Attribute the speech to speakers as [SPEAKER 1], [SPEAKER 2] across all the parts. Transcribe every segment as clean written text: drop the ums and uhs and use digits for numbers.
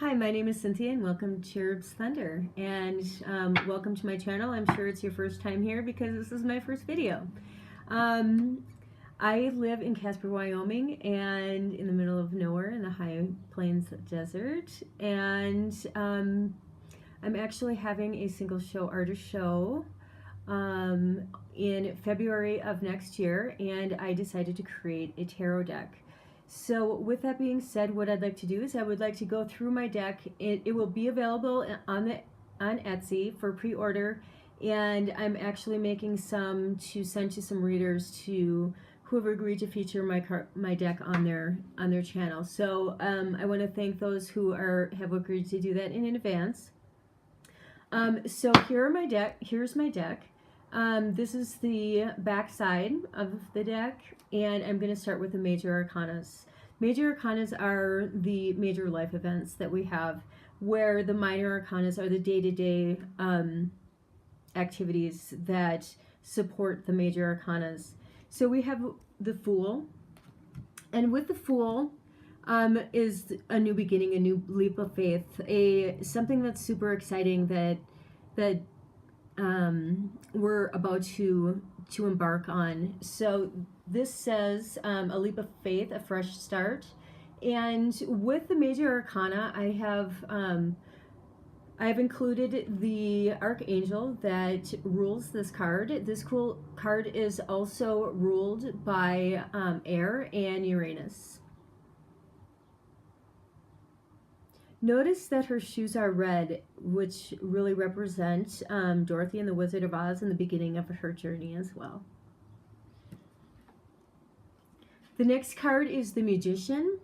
[SPEAKER 1] Hi, my name is Cynthia and welcome to Cherbsthunder, and welcome to my channel. I'm sure it's your first time here because this is my first video. I live in Casper, Wyoming, and in the middle of nowhere in the high plains desert, and I'm actually having a single show artist show in February of next year, and I decided to create a tarot deck. So with that being said, what I'd like to do is I would like to go through my deck. It will be available on Etsy for pre-order, and I'm actually making some to send to some readers to whoever agreed to feature my deck on their channel. So I want to thank those who have agreed to do that in advance. So here's my deck. This is the back side of the deck, and I'm going to start with the major arcanas. Major arcanas are the major life events that we have, where the minor arcanas are the day-to-day activities that support the major arcanas. So we have the Fool, and with the Fool is a new beginning, a new leap of faith, something that's super exciting that we're about to embark on. So this says a leap of faith, a fresh start. And with the major arcana, I've included the Archangel that rules this card. This cool card is also ruled by air and Uranus. Notice that her shoes are red, which really represent Dorothy and the Wizard of Oz in the beginning of her journey as well. The next card is the Magician.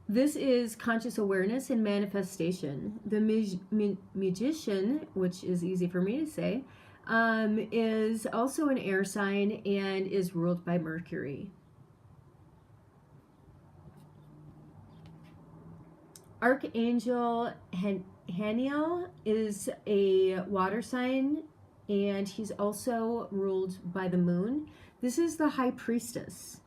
[SPEAKER 1] This is conscious awareness and manifestation. The Magician, which is easy for me to say, is also an air sign and is ruled by Mercury. Archangel Raziel is a water sign, and he's also ruled by the moon. This is the High Priestess,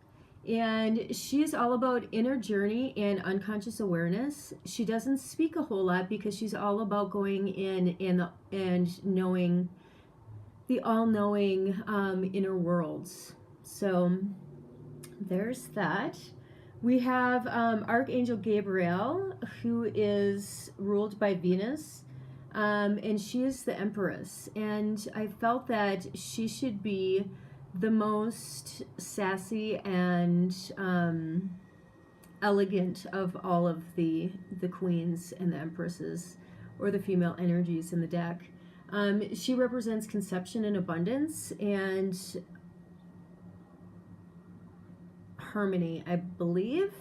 [SPEAKER 1] and she is all about inner journey and unconscious awareness. She doesn't speak a whole lot because she's all about going in and knowing the all-knowing inner worlds. So there's that. We have Archangel Gabriel, who is ruled by Venus, and she is the Empress. And I felt that she should be the most sassy and elegant of all of the queens and the empresses, or the female energies in the deck. She represents conception and abundance and harmony, I believe.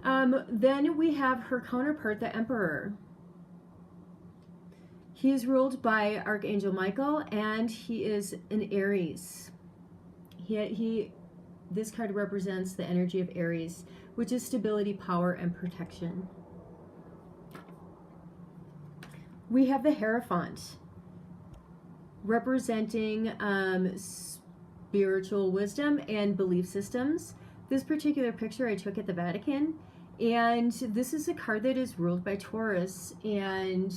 [SPEAKER 1] Then we have her counterpart, the Emperor. He is ruled by Archangel Michael, and he is an Aries. This card represents the energy of Aries, which is stability, power, and protection. We have the Hierophant, representing spiritual wisdom and belief systems. This particular picture I took at the Vatican, and this is a card that is ruled by Taurus and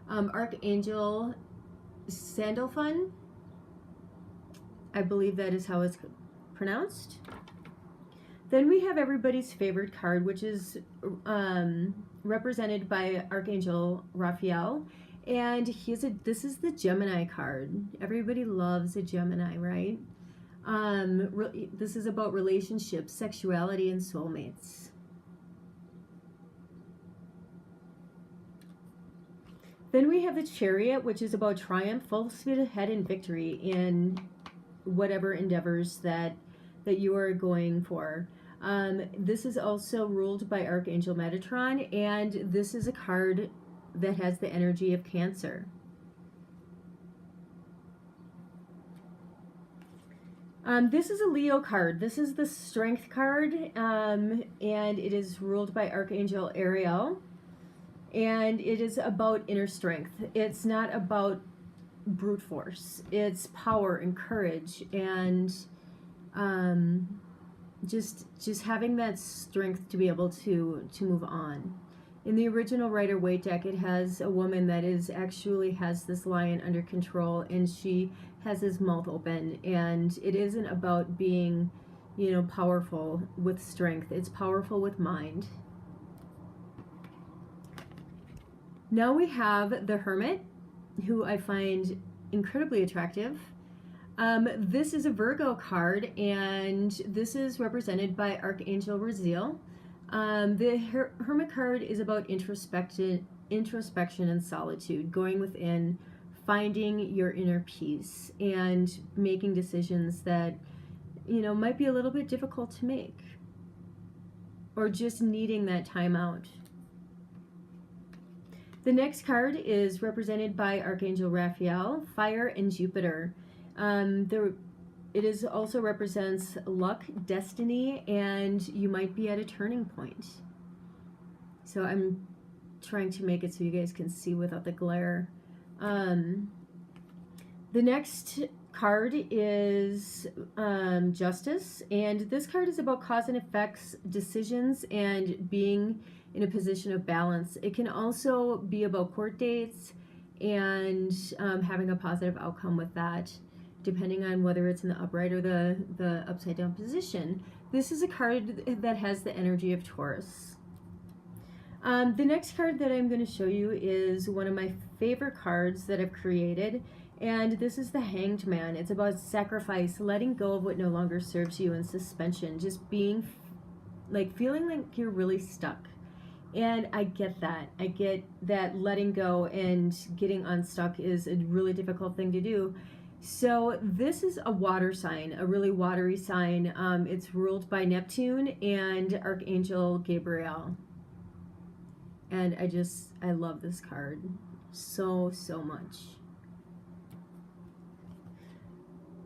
[SPEAKER 1] Archangel Zadkiel. I believe that is how it's pronounced. Then we have everybody's favorite card, which is represented by Archangel Raziel, and this is the Gemini card. Everybody loves a Gemini, right? This is about relationships, sexuality, and soulmates. Then we have the Chariot, which is about triumph, full speed ahead, and victory in whatever endeavors that you are going for. This is also ruled by Archangel Metatron, and this is a card that has the energy of Cancer. This is a Leo card. This is the Strength card, and it is ruled by Archangel Raziel, and it is about inner strength. It's not about brute force. It's power and courage, and just having that strength to be able to move on. In the original Rider-Waite deck, it has a woman that actually has this lion under control, and she has his mouth open, and it isn't about being, powerful with strength. It's powerful with mind. Now we have the Hermit, who I find incredibly attractive. This is a Virgo card, and this is represented by Archangel Raziel. The Hermit card is about introspection and solitude, going within, finding your inner peace, and making decisions that, might be a little bit difficult to make, or just needing that time out. The next card is represented by Archangel Raphael, Fire and Jupiter. It is also represents luck, destiny, and you might be at a turning point. So I'm trying to make it so you guys can see without the glare. The next card is Justice, and this card is about cause and effects, decisions, and being in a position of balance. It can also be about court dates and having a positive outcome with that, depending on whether it's in the upright or the upside down position. This is a card that has the energy of Taurus. The next card that I'm going to show you is one of my favorite cards that I've created, and this is the Hanged Man. It's about sacrifice, letting go of what no longer serves you, and suspension, just being feeling like you're really stuck. And I get that. I get that letting go and getting unstuck is a really difficult thing to do. So this is a water sign, a really watery sign. It's ruled by Neptune and Archangel Gabriel. And I love this card so much.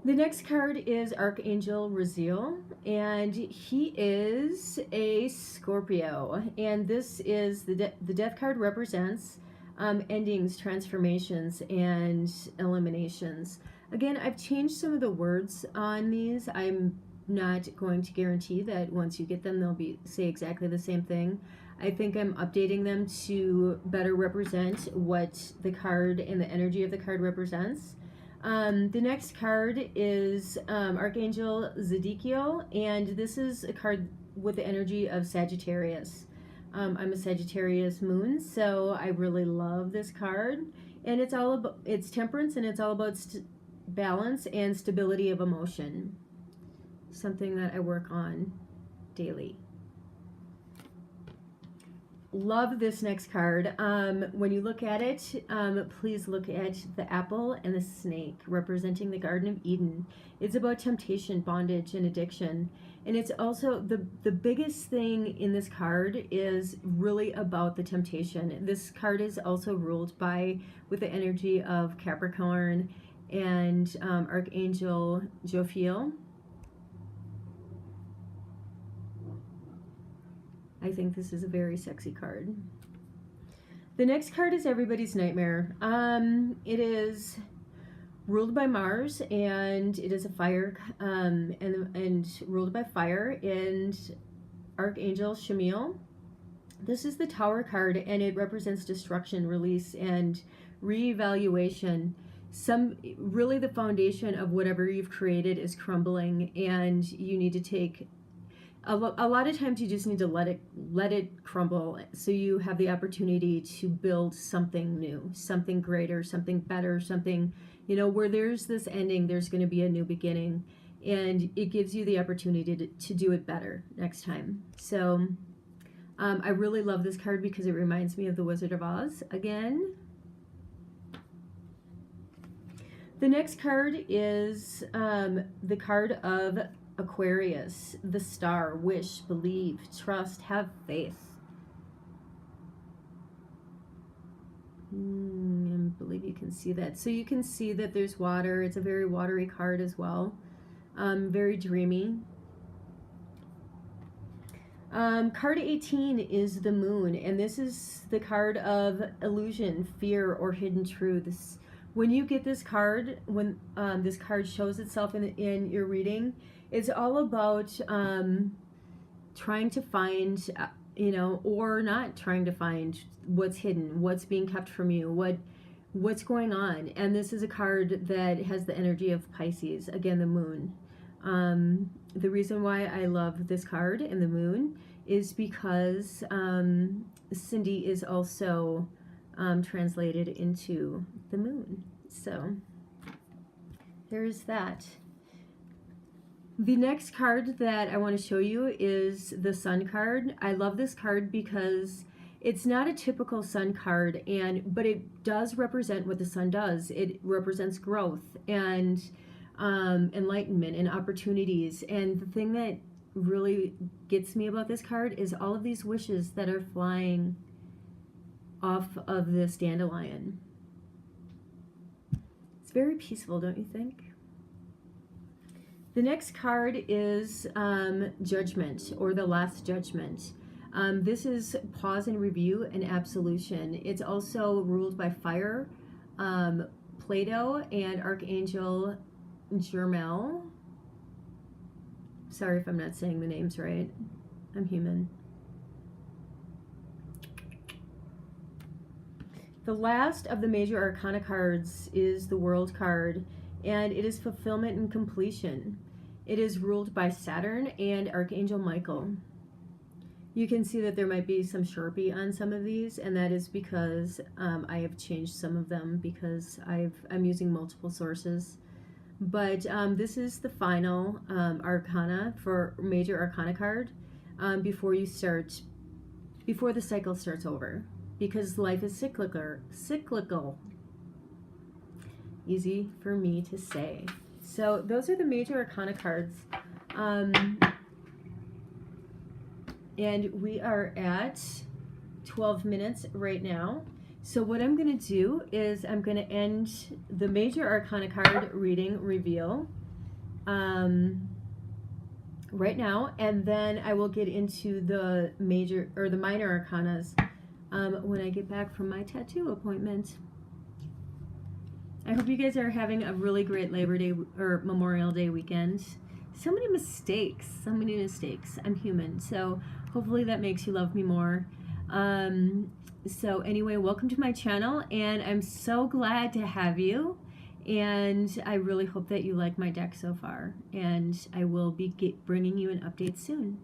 [SPEAKER 1] The next card is Archangel Raziel, and he is a Scorpio. And this is the death card represents endings, transformations, and eliminations. Again, I've changed some of the words on these. I'm not going to guarantee that once you get them, they'll say exactly the same thing. I think I'm updating them to better represent what the card and the energy of the card represents. The next card is Archangel Zadkiel, and this is a card with the energy of Sagittarius. I'm a Sagittarius moon, so I really love this card. And it's temperance, and it's all about balance and stability of emotion. Something that I work on daily. Love this next card. When you look at it, please look at the apple and the snake representing the Garden of Eden. It's about temptation, bondage, and addiction. And it's also the biggest thing in this card is really about the temptation. This card is also ruled with the energy of Capricorn and Archangel Jophiel. I think this is a very sexy card. The next card is Everybody's Nightmare. It is ruled by Mars, and it is a fire, and ruled by fire, and Archangel Shemiel. This is the Tower card, and it represents destruction, release, and reevaluation. Really the foundation of whatever you've created is crumbling, and you need to take a lot of times you just need to let it crumble, so you have the opportunity to build something new, something greater, something better, something, where there's this ending, there's going to be a new beginning, and it gives you the opportunity to do it better next time. So I really love this card because it reminds me of the Wizard of Oz again. The next card is the card of Aquarius, the star, wish, believe, trust, have faith. I believe you can see that. So you can see that there's water. It's a very watery card as well. Very dreamy. Card 18 is the moon, and this is the card of illusion, fear, or hidden truths. When you get this card, when this card shows itself in your reading, it's all about trying to find you know, or not trying to find what's hidden, what's being kept from you, what's going on. And this is a card that has the energy of Pisces, again, the moon. The reason why I love this card and the moon is because Cindy is also translated into the moon. So there's that. The next card that I want to show you is the Sun card. I love this card because it's not a typical Sun card, but it does represent what the Sun does. It represents growth and enlightenment and opportunities. And the thing that really gets me about this card is all of these wishes that are flying off of this dandelion. It's very peaceful, don't you think? The next card is Judgment, or the Last Judgment. This is pause and review and absolution. It's also ruled by fire, Plato, and Archangel Raziel. Sorry if I'm not saying the names right. I'm human. The last of the major Arcana cards is the World card, and it is fulfillment and completion. It is ruled by Saturn and Archangel Michael. You can see that there might be some Sharpie on some of these, and that is because I have changed some of them because I'm using multiple sources. But this is the final Arcana for major Arcana card before the cycle starts over, because life is cyclical. Easy for me to say. So those are the major Arcana cards. And we are at 12 minutes right now. So what I'm going to do is I'm going to end the major Arcana card reading reveal right now, and then I will get into the major or the minor Arcanas when I get back from my tattoo appointment. I hope you guys are having a really great Labor Day or Memorial Day weekend. So many mistakes, so many mistakes. I'm human, so hopefully that makes you love me more. So anyway, welcome to my channel, and I'm so glad to have you. And I really hope that you like my deck so far. And I will be bringing you an update soon.